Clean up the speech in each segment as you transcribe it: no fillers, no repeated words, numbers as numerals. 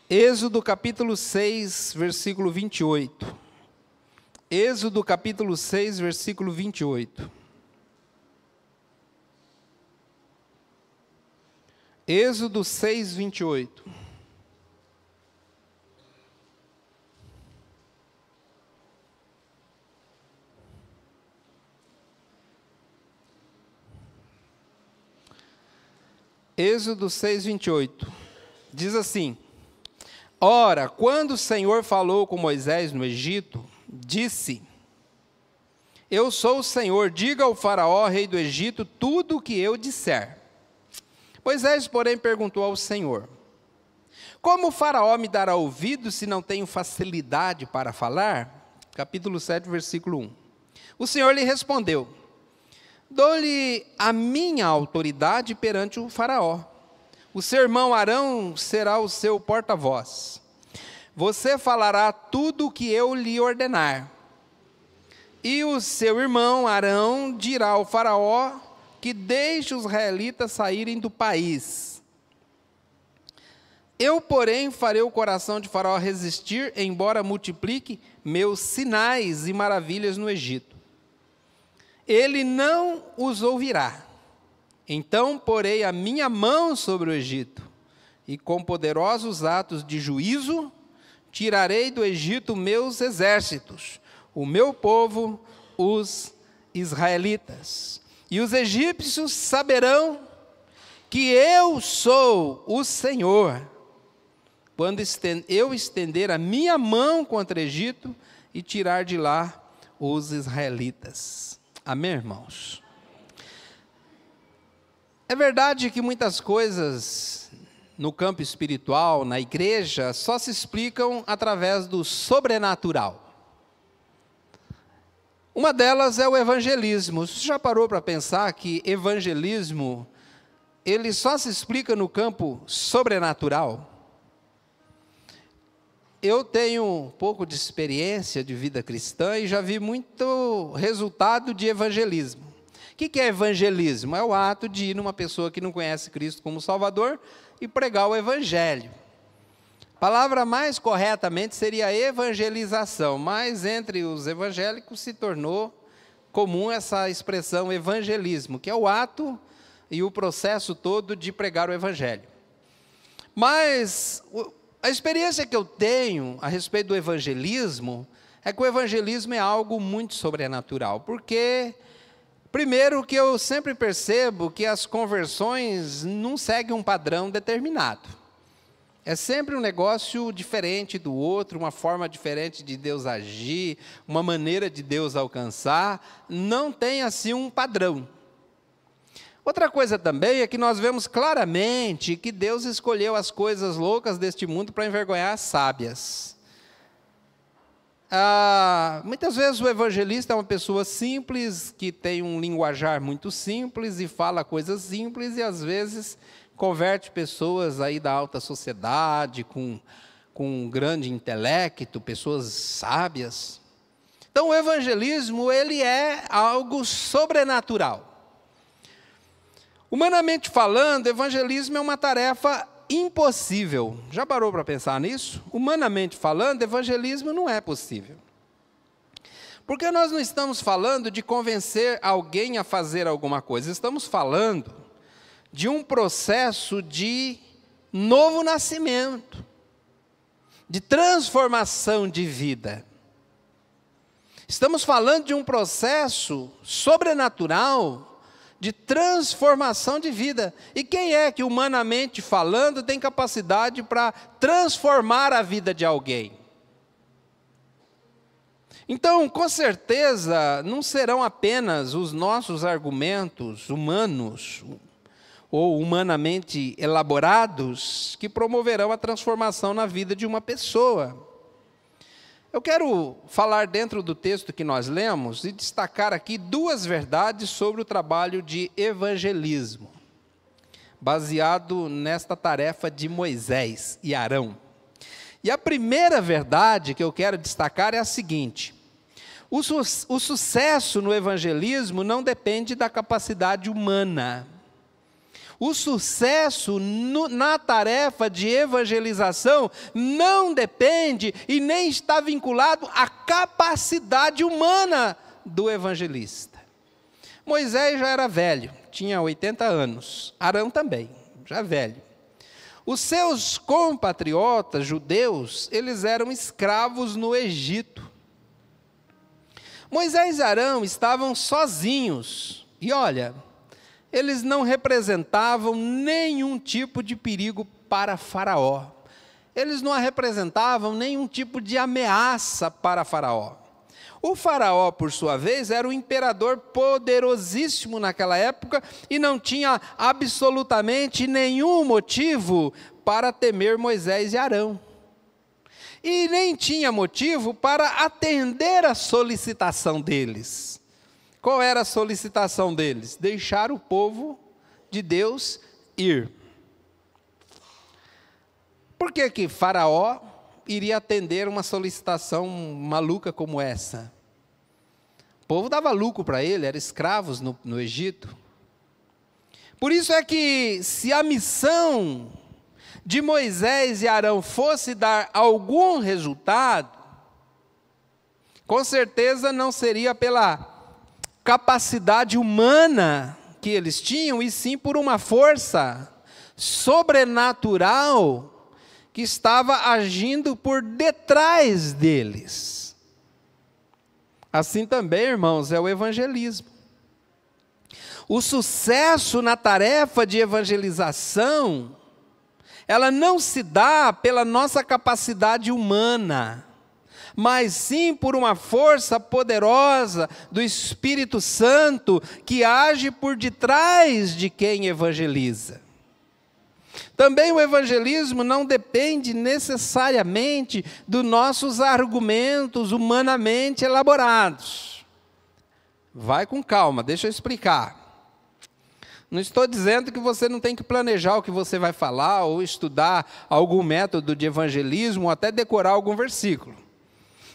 Êxodo capítulo 6, versículo 28. Êxodo capítulo 6, versículo 28. Êxodo 6, 28. Êxodo 6, 28. Diz assim: Ora, quando o Senhor falou com Moisés no Egito, disse: Eu sou o Senhor, diga ao faraó, rei do Egito, tudo o que eu disser. Moisés, porém, perguntou ao Senhor: Como o faraó me dará ouvido se não tenho facilidade para falar? Capítulo 7, versículo 1. O Senhor lhe respondeu: Dou-lhe a minha autoridade perante o faraó. O seu irmão Arão será o seu porta-voz. Você falará tudo o que eu lhe ordenar. E o seu irmão Arão dirá ao faraó que deixe os israelitas saírem do país. Eu, porém, farei o coração de faraó resistir, embora multiplique meus sinais e maravilhas no Egito. Ele não os ouvirá. Então porei a minha mão sobre o Egito, e com poderosos atos de juízo, tirarei do Egito meus exércitos, o meu povo, os israelitas. E os egípcios saberão que eu sou o Senhor, quando eu estender a minha mão contra o Egito e tirar de lá os israelitas. Amém, irmãos? É verdade que muitas coisas no campo espiritual, na igreja, só se explicam através do sobrenatural. Uma delas é o evangelismo. Você já parou para pensar que evangelismo, ele só se explica no campo sobrenatural? Eu tenho um pouco de experiência de vida cristã e já vi muito resultado de evangelismo. O que é evangelismo? É o ato de ir numa pessoa que não conhece Cristo como Salvador e pregar o Evangelho. A palavra mais corretamente seria evangelização, mas entre os evangélicos se tornou comum essa expressão evangelismo, que é o ato e o processo todo de pregar o Evangelho. Mas a experiência que eu tenho a respeito do evangelismo é que o evangelismo é algo muito sobrenatural, porque primeiro que eu sempre percebo que as conversões não seguem um padrão determinado. É sempre um negócio diferente do outro, uma forma diferente de Deus agir, uma maneira de Deus alcançar, não tem assim um padrão. Outra coisa também é que nós vemos claramente que Deus escolheu as coisas loucas deste mundo para envergonhar as sábias. Muitas vezes o evangelista é uma pessoa simples, que tem um linguajar muito simples e fala coisas simples, e às vezes converte pessoas aí da alta sociedade, com um grande intelecto, pessoas sábias. Então o evangelismo, ele é algo sobrenatural. Humanamente falando, evangelismo é uma tarefa impossível. Já parou para pensar nisso? Humanamente falando, evangelismo não é possível. Porque nós não estamos falando de convencer alguém a fazer alguma coisa, estamos falando de um processo de novo nascimento, de transformação de vida. Estamos falando de um processo sobrenatural de transformação de vida. E quem é que, humanamente falando, tem capacidade para transformar a vida de alguém? Então, com certeza, não serão apenas os nossos argumentos humanos ou humanamente elaborados que promoverão a transformação na vida de uma pessoa. Eu quero falar dentro do texto que nós lemos e destacar aqui duas verdades sobre o trabalho de evangelismo, baseado nesta tarefa de Moisés e Arão. E a primeira verdade que eu quero destacar é a seguinte: o sucesso no evangelismo não depende da capacidade humana. O sucesso na tarefa de evangelização não depende e nem está vinculado à capacidade humana do evangelista. Moisés já era velho, tinha 80 anos. Arão também, já velho. Os seus compatriotas judeus, eles eram escravos no Egito. Moisés e Arão estavam sozinhos. E olha, eles não representavam nenhum tipo de perigo para Faraó. Eles não representavam nenhum tipo de ameaça para Faraó. O Faraó, por sua vez, era um imperador poderosíssimo naquela época e não tinha absolutamente nenhum motivo para temer Moisés e Arão. E nem tinha motivo para atender a solicitação deles. Qual era a solicitação deles? Deixar o povo de Deus ir. Por que que Faraó iria atender uma solicitação maluca como essa? O povo dava lucro para ele, eram escravos no Egito. Por isso é que, se a missão de Moisés e Arão fosse dar algum resultado, com certeza não seria pela capacidade humana que eles tinham, e sim por uma força sobrenatural que estava agindo por detrás deles. Assim também, irmãos, é o evangelismo. O sucesso na tarefa de evangelização, ela não se dá pela nossa capacidade humana, mas sim por uma força poderosa do Espírito Santo que age por detrás de quem evangeliza. Também o evangelismo não depende necessariamente dos nossos argumentos humanamente elaborados. Vai com calma, deixa eu explicar. Não estou dizendo que você não tem que planejar o que você vai falar ou estudar algum método de evangelismo ou até decorar algum versículo.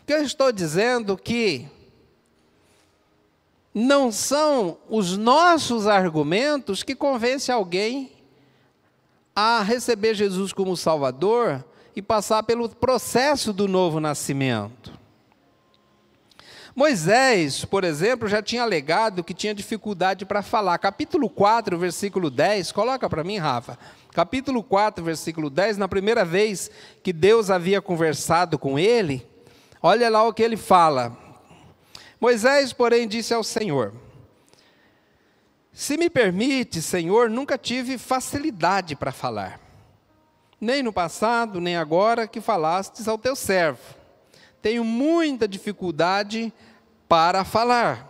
O que eu estou dizendo que não são os nossos argumentos que convencem alguém a receber Jesus como Salvador e passar pelo processo do novo nascimento. Moisés, por exemplo, já tinha alegado que tinha dificuldade para falar. Capítulo 4, versículo 10, coloca para mim, Rafa. Capítulo 4, versículo 10, na primeira vez que Deus havia conversado com ele, olha lá o que ele fala. Moisés, porém, disse ao Senhor: se me permite, Senhor, nunca tive facilidade para falar, nem no passado, nem agora que falastes ao teu servo. Tenho muita dificuldade para falar.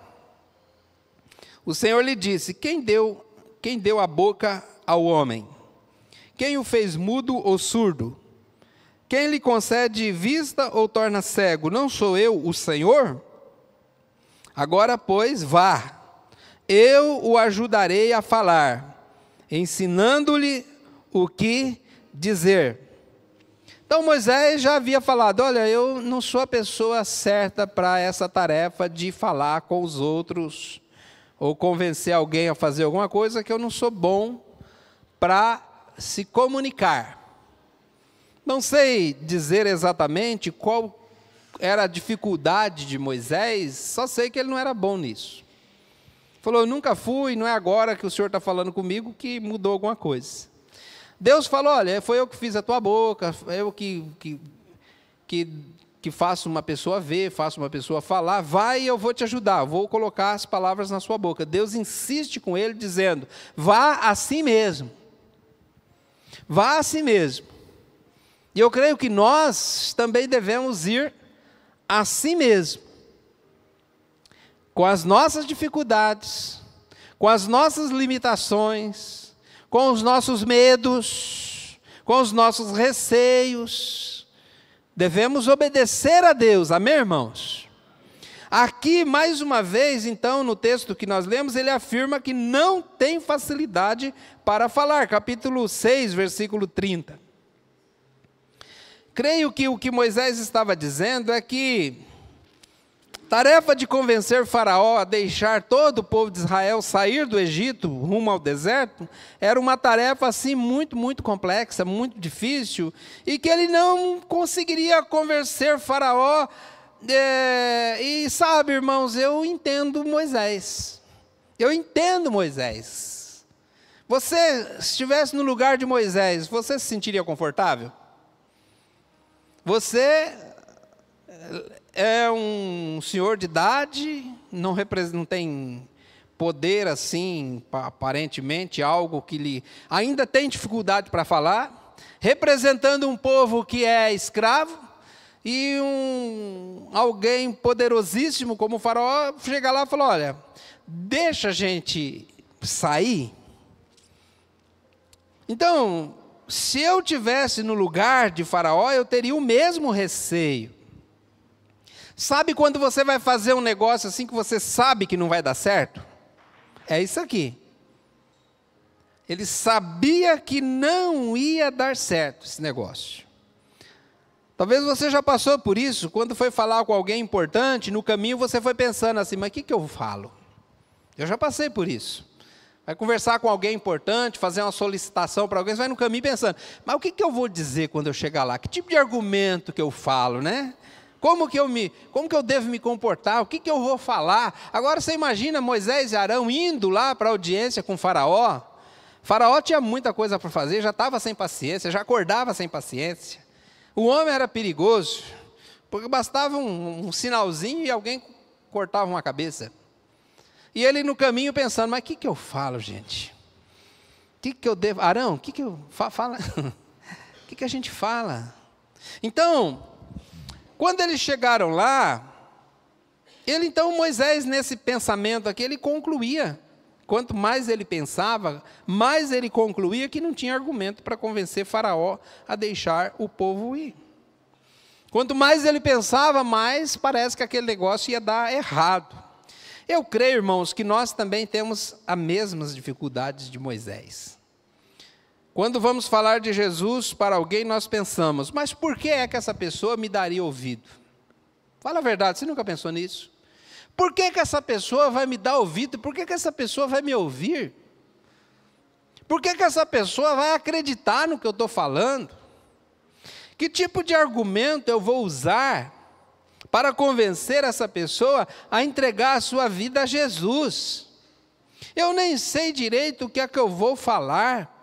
O Senhor lhe disse: quem deu a boca ao homem? Quem o fez mudo ou surdo? Quem lhe concede vista ou torna cego? Não sou eu, o Senhor? Agora, pois, vá. Eu o ajudarei a falar, ensinando-lhe o que dizer. Então Moisés já havia falado: olha, eu não sou a pessoa certa para essa tarefa de falar com os outros, ou convencer alguém a fazer alguma coisa, que eu não sou bom para se comunicar. Não sei dizer exatamente qual era a dificuldade de Moisés, só sei que ele não era bom nisso. Falou: eu nunca fui, não é agora que o Senhor está falando comigo que mudou alguma coisa. Deus falou: olha, foi eu que fiz a tua boca, eu que faço uma pessoa ver, faço uma pessoa falar, vai e eu vou te ajudar, vou colocar as palavras na sua boca. Deus insiste com ele dizendo: vá assim mesmo, vá assim mesmo. E eu creio que nós também devemos ir assim mesmo, com as nossas dificuldades, com as nossas limitações, com os nossos medos, com os nossos receios. Devemos obedecer a Deus, amém, irmãos? Aqui, mais uma vez, então, no texto que nós lemos, ele afirma que não tem facilidade para falar. Capítulo 6, versículo 30. Creio que o que Moisés estava dizendo é que Tarefa de convencer Faraó a deixar todo o povo de Israel sair do Egito rumo ao deserto era uma tarefa assim muito, muito complexa, muito difícil, e que ele não conseguiria convencer Faraó. E sabe, irmãos, eu entendo Moisés. Eu entendo Moisés. Você, se estivesse no lugar de Moisés, você se sentiria confortável? Você é um senhor de idade, não tem poder assim, aparentemente, algo que lhe ainda tem dificuldade para falar, representando um povo que é escravo, e alguém poderosíssimo como o Faraó chega lá e fala: olha, deixa a gente sair. Então, se eu tivesse no lugar de Faraó, eu teria o mesmo receio. Sabe quando você vai fazer um negócio assim que você sabe que não vai dar certo? É isso aqui. Ele sabia que não ia dar certo esse negócio. Talvez você já passou por isso, quando foi falar com alguém importante, no caminho você foi pensando assim: mas o que eu falo? Eu já passei por isso. Vai conversar com alguém importante, fazer uma solicitação para alguém, você vai no caminho pensando: mas o que eu vou dizer quando eu chegar lá? Que tipo de argumento que eu falo, né? Como que eu devo me comportar? O que eu vou falar? Agora você imagina Moisés e Arão indo lá para a audiência com Faraó. Faraó tinha muita coisa para fazer, já estava sem paciência, já acordava sem paciência. O homem era perigoso, porque bastava um sinalzinho e alguém cortava uma cabeça. E ele no caminho pensando: mas o que eu falo, gente? O que eu devo... Arão, o que eu falo? O que a gente fala? Então, quando eles chegaram lá, então Moisés, nesse pensamento aqui, ele concluía. Quanto mais ele pensava, mais ele concluía que não tinha argumento para convencer Faraó a deixar o povo ir. Quanto mais ele pensava, mais parece que aquele negócio ia dar errado. Eu creio, irmãos, que nós também temos as mesmas dificuldades de Moisés. Quando vamos falar de Jesus para alguém, nós pensamos: mas por que é que essa pessoa me daria ouvido? Fala a verdade, você nunca pensou nisso? Por que essa pessoa vai me dar ouvido? Por que essa pessoa vai me ouvir? Por que essa pessoa vai acreditar no que eu estou falando? Que tipo de argumento eu vou usar para convencer essa pessoa a entregar a sua vida a Jesus? Eu nem sei direito o que é que eu vou falar.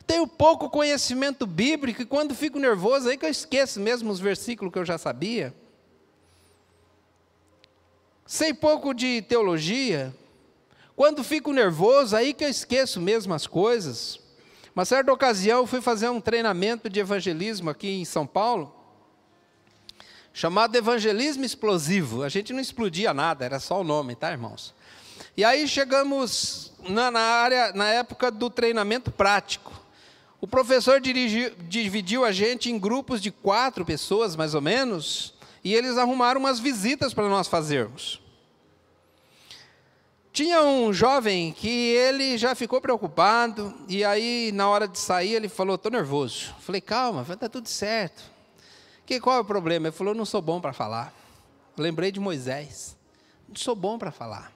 Tenho pouco conhecimento bíblico e quando fico nervoso, aí que eu esqueço mesmo os versículos que eu já sabia. Sei pouco de teologia. Quando fico nervoso, aí que eu esqueço mesmo as coisas. Uma certa ocasião, eu fui fazer um treinamento de evangelismo aqui em São Paulo, chamado Evangelismo Explosivo. A gente não explodia nada, era só o nome, tá, irmãos? E aí chegamos na época do treinamento prático. O professor dividiu a gente em grupos de 4 pessoas, mais ou menos, e eles arrumaram umas visitas para nós fazermos. Tinha um jovem que ele já ficou preocupado, e aí na hora de sair ele falou: estou nervoso. Falei: calma, está tudo certo. Qual é o problema? Ele falou: não sou bom para falar. Lembrei de Moisés, não sou bom para falar.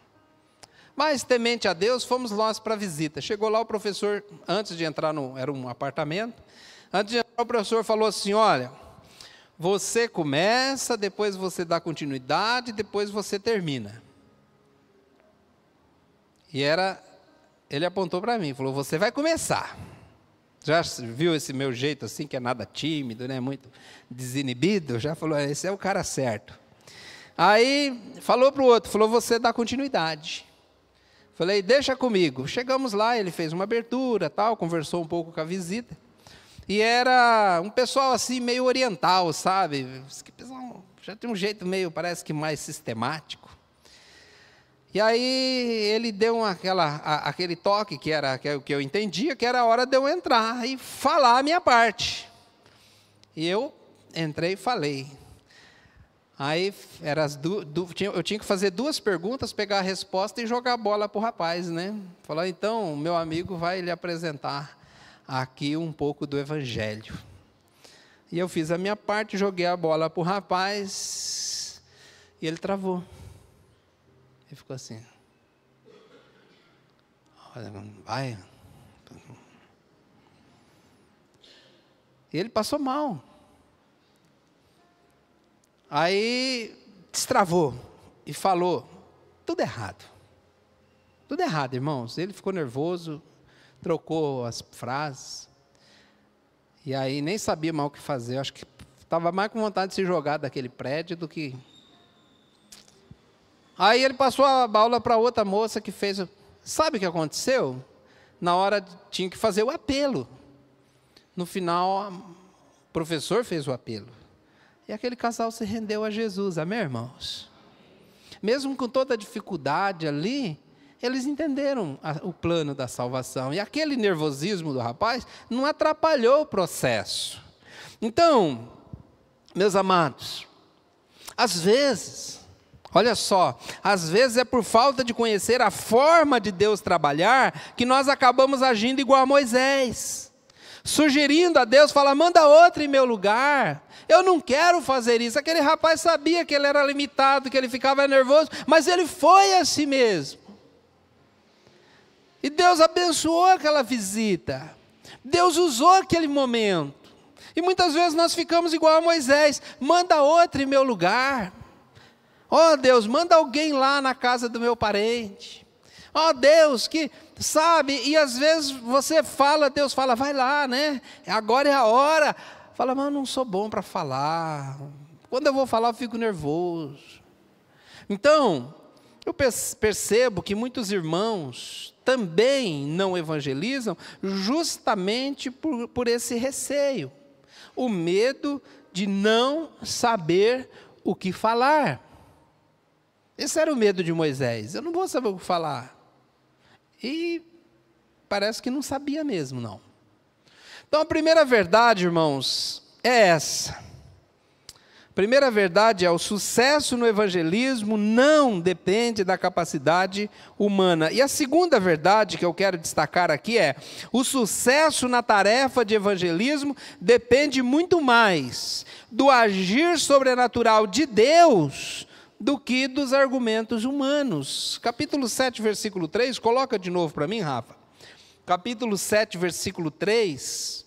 Mas temente a Deus, fomos nós para a visita. Chegou lá o professor, antes de entrar era um apartamento, antes de entrar o professor falou assim: olha, você começa, depois você dá continuidade, depois você termina. E ele apontou para mim, falou: você vai começar. Já viu esse meu jeito assim, que é nada tímido, né, muito desinibido? Já falou: esse é o cara certo. Aí falou para o outro, falou: você dá continuidade. Falei: deixa comigo. Chegamos lá, ele fez uma abertura, tal, conversou um pouco com a visita. E era um pessoal assim meio oriental, sabe? Já tem um jeito meio, parece que mais sistemático. E aí ele deu aquele toque, que era o que eu entendia, que era a hora de eu entrar e falar a minha parte. E eu entrei e falei. Aí eu tinha que fazer 2 perguntas, pegar a resposta e jogar a bola para o rapaz, né? Falar: então, meu amigo vai lhe apresentar aqui um pouco do Evangelho. E eu fiz a minha parte, joguei a bola para o rapaz. E ele travou. Ele ficou assim. Olha, vai. E ele passou mal. Aí destravou e falou tudo errado. Tudo errado, irmãos. Ele ficou nervoso, trocou as frases. E aí nem sabia mais o que fazer. Eu acho que estava mais com vontade de se jogar daquele prédio do que... Aí ele passou a aula para outra moça que fez... Sabe o que aconteceu? Na hora tinha que fazer o apelo. No final, o professor fez o apelo. E aquele casal se rendeu a Jesus, amém, irmãos? Mesmo com toda a dificuldade ali, eles entenderam o plano da salvação. E aquele nervosismo do rapaz não atrapalhou o processo. Então, meus amados, às vezes, olha só, às vezes é por falta de conhecer a forma de Deus trabalhar que nós acabamos agindo igual a Moisés. Sugerindo a Deus, fala, manda outro em meu lugar. Eu não quero fazer isso. Aquele rapaz sabia que ele era limitado, que ele ficava nervoso, mas ele foi a si mesmo. E Deus abençoou aquela visita. Deus usou aquele momento. E muitas vezes nós ficamos igual a Moisés. Manda outro em meu lugar. Ó Deus, manda alguém lá na casa do meu parente. Ó Deus, que sabe, e às vezes você fala, Deus fala, vai lá, né? Agora é a hora. Fala, mas eu não sou bom para falar. Quando eu vou falar, eu fico nervoso. Então, eu percebo que muitos irmãos também não evangelizam justamente por esse receio. O medo de não saber o que falar. Esse era o medo de Moisés. Eu não vou saber o que falar. E parece que não sabia mesmo, não. Então, a primeira verdade, irmãos, é essa. A primeira verdade é: o sucesso no evangelismo não depende da capacidade humana. E a segunda verdade que eu quero destacar aqui é: o sucesso na tarefa de evangelismo depende muito mais do agir sobrenatural de Deus do que dos argumentos humanos. Capítulo 7, versículo 3, coloca de novo para mim, Rafa. Capítulo 7, versículo 3.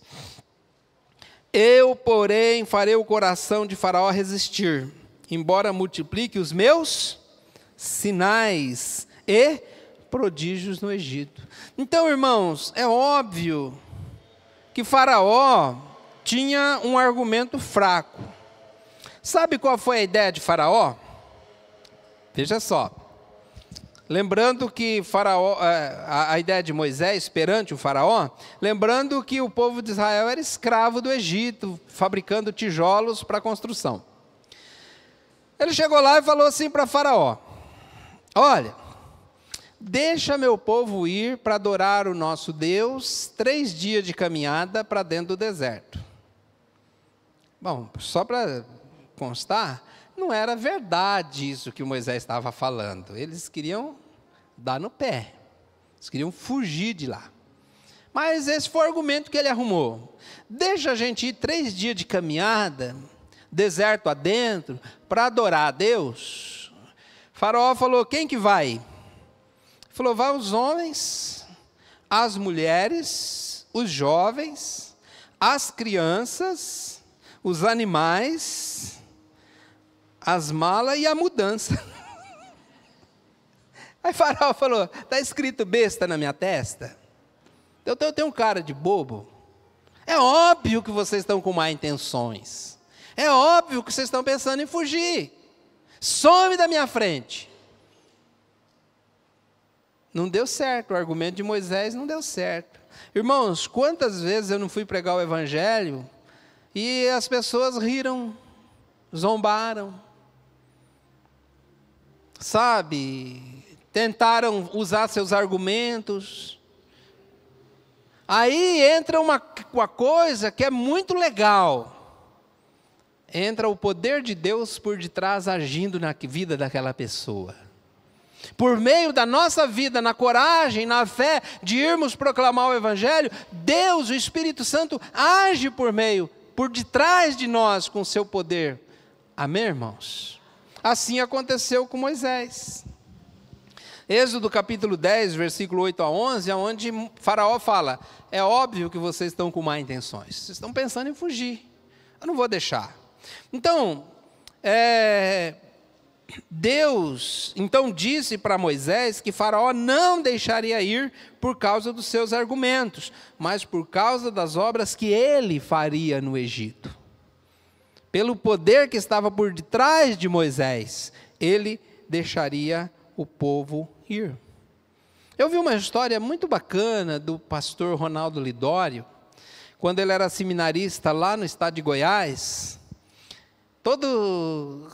Eu, porém, farei o coração de Faraó resistir, embora multiplique os meus sinais e prodígios no Egito. Então, irmãos, é óbvio que Faraó tinha um argumento fraco. Sabe qual foi a ideia de Faraó? Veja só, lembrando que Faraó, a ideia de Moisés perante o Faraó, lembrando que o povo de Israel era escravo do Egito, fabricando tijolos para construção. Ele chegou lá e falou assim para Faraó: olha, deixa meu povo ir para adorar o nosso Deus 3 dias de caminhada para dentro do deserto. Bom, só para constar, não era verdade isso que Moisés estava falando. Eles queriam dar no pé. Eles queriam fugir de lá. Mas esse foi o argumento que ele arrumou. Deixa a gente ir 3 dias de caminhada, deserto adentro, para adorar a Deus. Faraó falou: quem que vai? Ele falou: vai os homens, as mulheres, os jovens, as crianças, os animais, as malas e a mudança. Aí Faraó falou: está escrito besta na minha testa? Eu tenho cara de bobo? É óbvio que vocês estão com má intenções. É óbvio que vocês estão pensando em fugir. Some da minha frente. Não deu certo, o argumento de Moisés não deu certo. Irmãos, quantas vezes eu não fui pregar o evangelho e as pessoas riram, zombaram, sabe, tentaram usar seus argumentos. Aí entra uma coisa que é muito legal. Entra o poder de Deus por detrás agindo na vida daquela pessoa. Por meio da nossa vida, na coragem, na fé de irmos proclamar o evangelho, Deus, o Espírito Santo, age por detrás de nós com o seu poder. Amém, irmãos? Assim aconteceu com Moisés. Êxodo capítulo 10, versículo 8 a 11, onde Faraó fala: é óbvio que vocês estão com má intenções, vocês estão pensando em fugir, eu não vou deixar. Então, Deus então disse para Moisés que Faraó não deixaria ir por causa dos seus argumentos, mas por causa das obras que ele faria no Egito. Pelo poder que estava por detrás de Moisés, ele deixaria o povo ir. Eu vi uma história muito bacana do pastor Ronaldo Lidório, quando ele era seminarista lá no estado de Goiás. Todo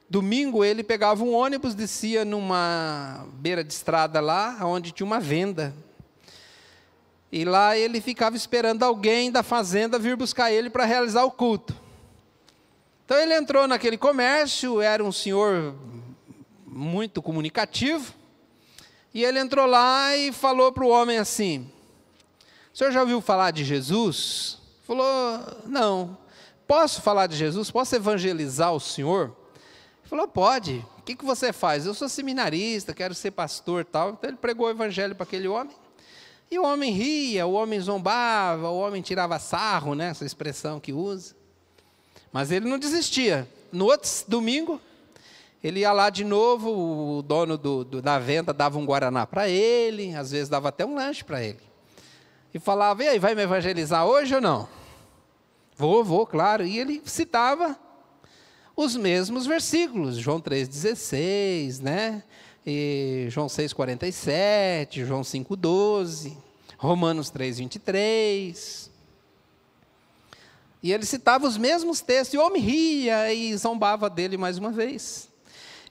domingo ele pegava um ônibus, descia numa beira de estrada lá, onde tinha uma venda. E lá ele ficava esperando alguém da fazenda vir buscar ele para realizar o culto. Então ele entrou naquele comércio, era um senhor muito comunicativo, e ele entrou lá e falou para o homem assim: o senhor já ouviu falar de Jesus? Falou: não. Posso falar de Jesus? Posso evangelizar o senhor? Ele falou: pode. O que você faz? Eu sou seminarista, quero ser pastor e tal. Então ele pregou o evangelho para aquele homem, e o homem ria, o homem zombava, o homem tirava sarro, né, essa expressão que usa. Mas ele não desistia. No outro domingo, ele ia lá de novo, o dono da venda dava um guaraná para ele, às vezes dava até um lanche para ele. E falava: e aí, vai me evangelizar hoje ou não? Vou, claro. E ele citava os mesmos versículos, João 3,16, né? E João 6,47, João 5,12, Romanos 3,23... E ele citava os mesmos textos, e o homem ria e zombava dele mais uma vez.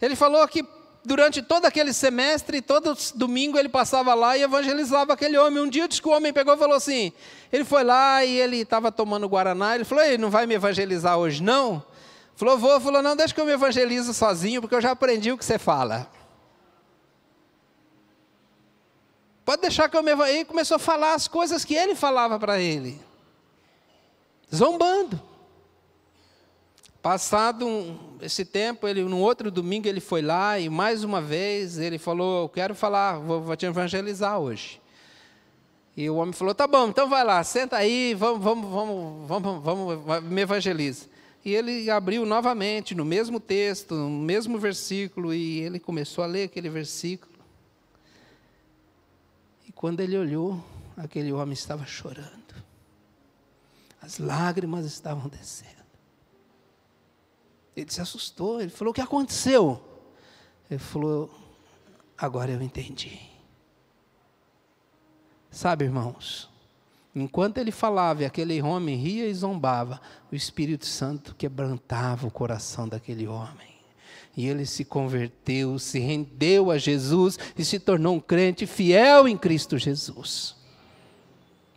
Ele falou que durante todo aquele semestre, todo domingo ele passava lá e evangelizava aquele homem. Um dia disse que o homem pegou e falou assim, ele foi lá e ele estava tomando guaraná, ele falou: ei, não vai me evangelizar hoje não? Falou: vou. Falou: não, deixa que eu me evangelizo sozinho, porque eu já aprendi o que você fala. Pode deixar que eu me evangelize. E começou a falar as coisas que ele falava para ele, zombando. Passado esse tempo, no outro domingo ele foi lá e mais uma vez ele falou: eu quero falar, vou te evangelizar hoje. E o homem falou: tá bom, então vai lá, senta aí, vamos, me evangeliza. E ele abriu novamente no mesmo texto, no mesmo versículo, e ele começou a ler aquele versículo. E quando ele olhou, aquele homem estava chorando. As lágrimas estavam descendo. Ele se assustou, ele falou: o que aconteceu? Ele falou: agora eu entendi. Sabe, irmãos, enquanto ele falava e aquele homem ria e zombava, o Espírito Santo quebrantava o coração daquele homem. E ele se converteu, se rendeu a Jesus e se tornou um crente fiel em Cristo Jesus.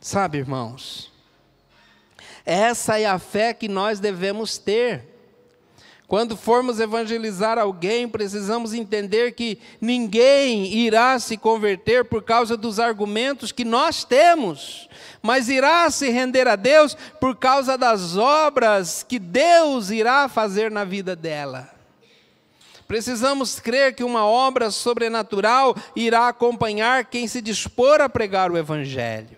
Sabe, irmãos, essa é a fé que nós devemos ter. Quando formos evangelizar alguém, precisamos entender que ninguém irá se converter por causa dos argumentos que nós temos, mas irá se render a Deus por causa das obras que Deus irá fazer na vida dela. Precisamos crer que uma obra sobrenatural irá acompanhar quem se dispor a pregar o Evangelho.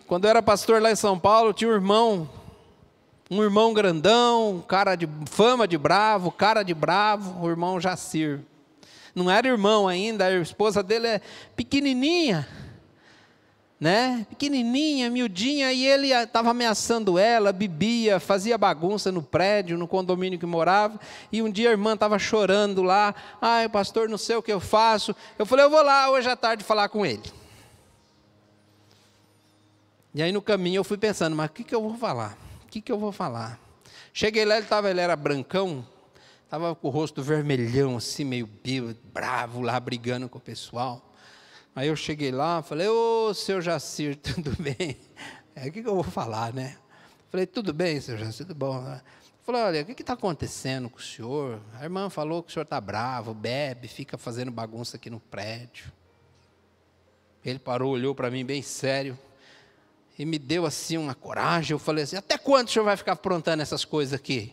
Quando eu era pastor lá em São Paulo, tinha um irmão grandão, cara de fama de bravo, cara de bravo, o irmão Jacir. Não era irmão ainda, a esposa dele é pequenininha, né? Pequenininha, miudinha, e ele estava ameaçando ela, bebia, fazia bagunça no prédio, no condomínio que morava, e um dia a irmã estava chorando lá: ai, pastor, não sei o que eu faço. Eu falei: eu vou lá hoje à tarde falar com ele. E aí no caminho eu fui pensando: mas o que eu vou falar? O que eu vou falar? Cheguei lá, ele era brancão, estava com o rosto vermelhão, assim, meio bravo lá, brigando com o pessoal. Aí eu cheguei lá, falei: ô, seu Jacir, tudo bem? O que eu vou falar, né? Falei: tudo bem, seu Jacir, tudo bom? Falei: olha, o que está acontecendo com o senhor? A irmã falou que o senhor está bravo, bebe, fica fazendo bagunça aqui no prédio. Ele parou, olhou para mim bem sério. e me deu assim uma coragem. Eu falei assim: até quando o senhor vai ficar aprontando essas coisas aqui?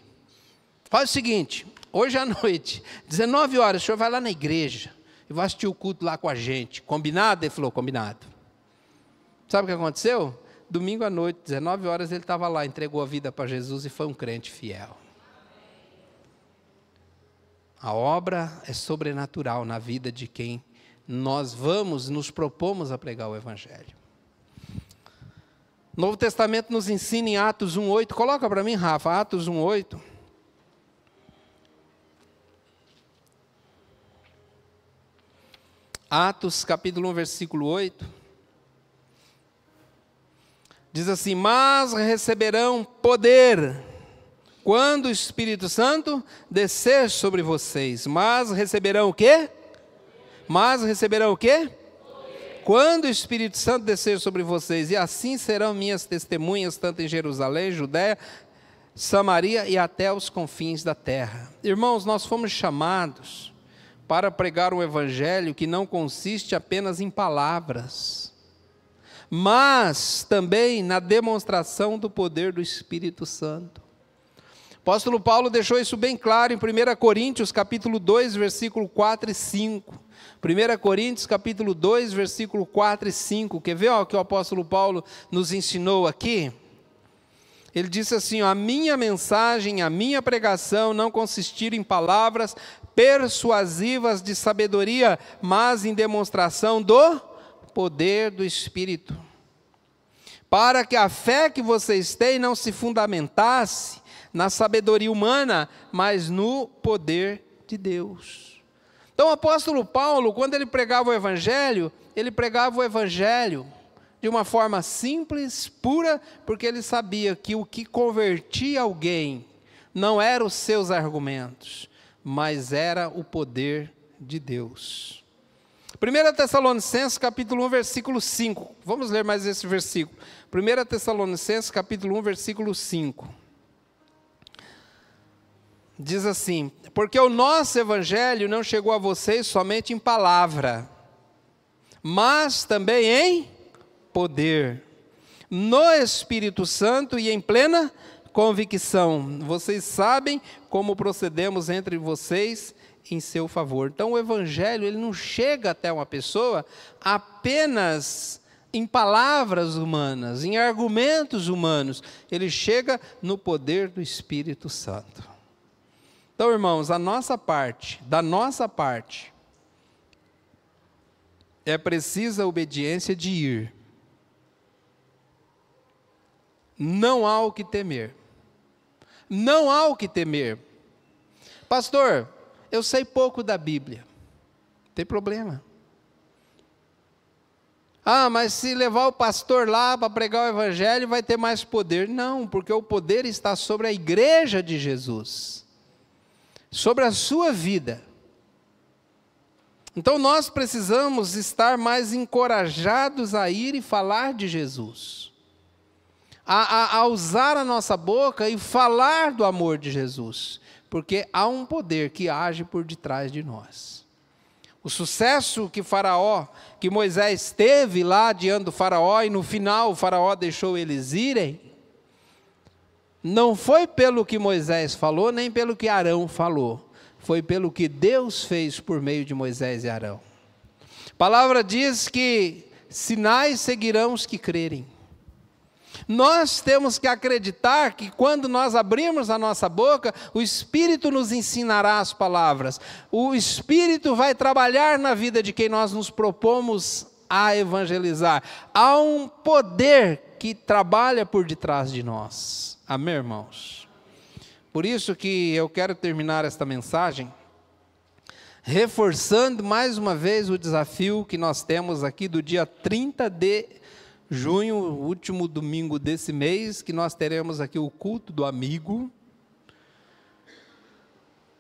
Faz o seguinte, hoje à noite, 19 horas, o senhor vai lá na igreja e vai assistir o culto lá com a gente. Combinado? Ele falou: combinado. Sabe o que aconteceu? Domingo à noite, 19 horas, ele estava lá, entregou a vida para Jesus e foi um crente fiel. A obra é sobrenatural na vida de quem nós nos propomos a pregar o Evangelho. O Novo Testamento nos ensina em Atos 1:8, coloca para mim, Rafa, Atos 1:8. Atos capítulo 1, versículo 8. Diz assim: mas receberão poder quando o Espírito Santo descer sobre vocês. Mas receberão o quê? Mas receberão o quê? Quando o Espírito Santo descer sobre vocês. E assim serão minhas testemunhas, tanto em Jerusalém, Judéia, Samaria e até os confins da terra. Irmãos, nós fomos chamados para pregar um evangelho que não consiste apenas em palavras, mas também na demonstração do poder do Espírito Santo. O apóstolo Paulo deixou isso bem claro em 1 Coríntios, capítulo 2, versículo 4 e 5. 1 Coríntios, capítulo 2, versículo 4 e 5. Quer ver o que o apóstolo Paulo nos ensinou aqui? Ele disse assim: a minha mensagem, a minha pregação não consistiram em palavras persuasivas de sabedoria, mas em demonstração do poder do Espírito, para que a fé que vocês têm não se fundamentasse na sabedoria humana, mas no poder de Deus. Então o apóstolo Paulo, quando ele pregava o Evangelho de uma forma simples, pura, porque ele sabia que o que convertia alguém não eram os seus argumentos, mas era o poder de Deus. 1 Tessalonicenses capítulo 1, versículo 5. Vamos ler mais esse versículo. 1 Tessalonicenses capítulo 1, versículo 5. Diz assim: porque o nosso evangelho não chegou a vocês somente em palavra, mas também em poder, no Espírito Santo e em plena convicção. Vocês sabem como procedemos entre vocês em seu favor. Então o evangelho, ele não chega até uma pessoa apenas em palavras humanas, em argumentos humanos. Ele chega no poder do Espírito Santo. Então, irmãos, da nossa parte, é precisa a obediência de ir. Não há o que temer. Não há o que temer. Pastor, eu sei pouco da Bíblia. Não tem problema. Ah, mas se levar o pastor lá para pregar o Evangelho, vai ter mais poder. Não, porque o poder está sobre a igreja de Jesus, sobre a sua vida. Então nós precisamos estar mais encorajados a ir e falar de Jesus, a usar a nossa boca e falar do amor de Jesus, porque há um poder que age por detrás de nós. O sucesso que Moisés teve lá diante do faraó, e no final o faraó deixou eles irem, não foi pelo que Moisés falou, nem pelo que Arão falou, foi pelo que Deus fez por meio de Moisés e Arão. A palavra diz que sinais seguirão os que crerem. Nós temos que acreditar que quando nós abrirmos a nossa boca, o Espírito nos ensinará as palavras. O Espírito vai trabalhar na vida de quem nós nos propomos a evangelizar. Há um poder que trabalha por detrás de nós. Amém, irmãos? Por isso que eu quero terminar esta mensagem reforçando mais uma vez o desafio que nós temos aqui do dia 30 de junho, último domingo desse mês, que nós teremos aqui o culto do amigo.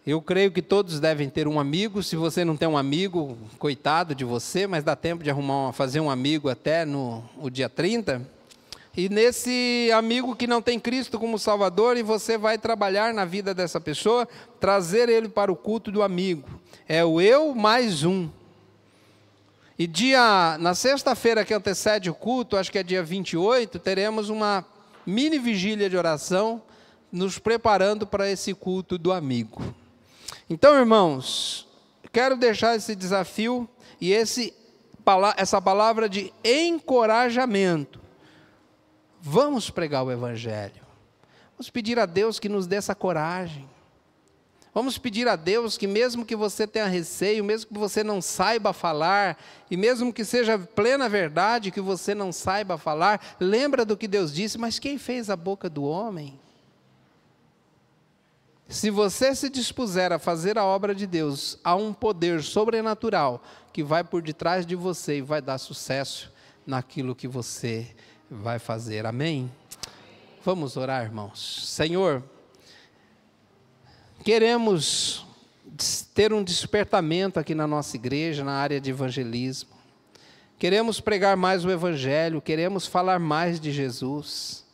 Eu creio que todos devem ter um amigo. Se você não tem um amigo, coitado de você, mas dá tempo de fazer um amigo até no dia 30. E nesse amigo que não tem Cristo como Salvador, e você vai trabalhar na vida dessa pessoa, trazer ele para o culto do amigo. É o eu mais um. E na sexta-feira que antecede o culto, acho que é dia 28, teremos uma mini vigília de oração, nos preparando para esse culto do amigo. Então, irmãos, quero deixar esse desafio e essa palavra de encorajamento. Vamos pregar o Evangelho. Vamos pedir a Deus que nos dê essa coragem. Vamos pedir a Deus que mesmo que você tenha receio, mesmo que você não saiba falar, e mesmo que seja plena verdade que você não saiba falar, lembra do que Deus disse, mas quem fez a boca do homem? Se você se dispuser a fazer a obra de Deus, há um poder sobrenatural que vai por detrás de você e vai dar sucesso naquilo que você vai fazer. Amém? Vamos orar, irmãos. Senhor, queremos ter um despertamento aqui na nossa igreja, na área de evangelismo. Queremos pregar mais o Evangelho, queremos falar mais de Jesus.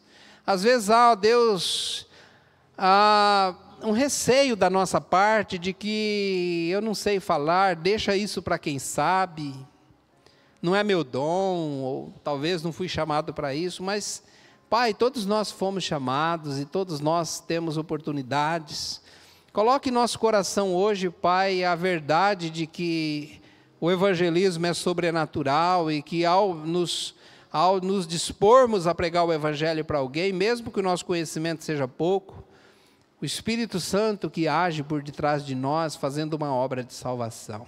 Às vezes há, Deus, um receio da nossa parte de que eu não sei falar, deixa isso para quem sabe, não é meu dom, ou talvez não fui chamado para isso, mas, Pai, todos nós fomos chamados e todos nós temos oportunidades. Coloque em nosso coração hoje, Pai, a verdade de que o evangelismo é sobrenatural e que ao nos dispormos a pregar o Evangelho para alguém, mesmo que o nosso conhecimento seja pouco, o Espírito Santo que age por detrás de nós, fazendo uma obra de salvação.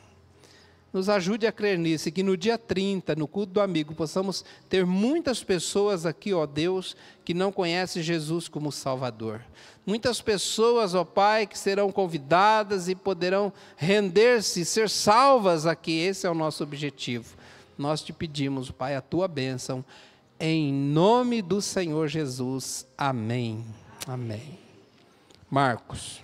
Nos ajude a crer nisso, e que no dia 30, no culto do amigo, possamos ter muitas pessoas aqui, ó Deus, que não conhecem Jesus como Salvador. Muitas pessoas, ó Pai, que serão convidadas e poderão render-se, ser salvas aqui. Esse é o nosso objetivo. Nós te pedimos, Pai, a tua bênção, em nome do Senhor Jesus. Amém. Amém. Marcos.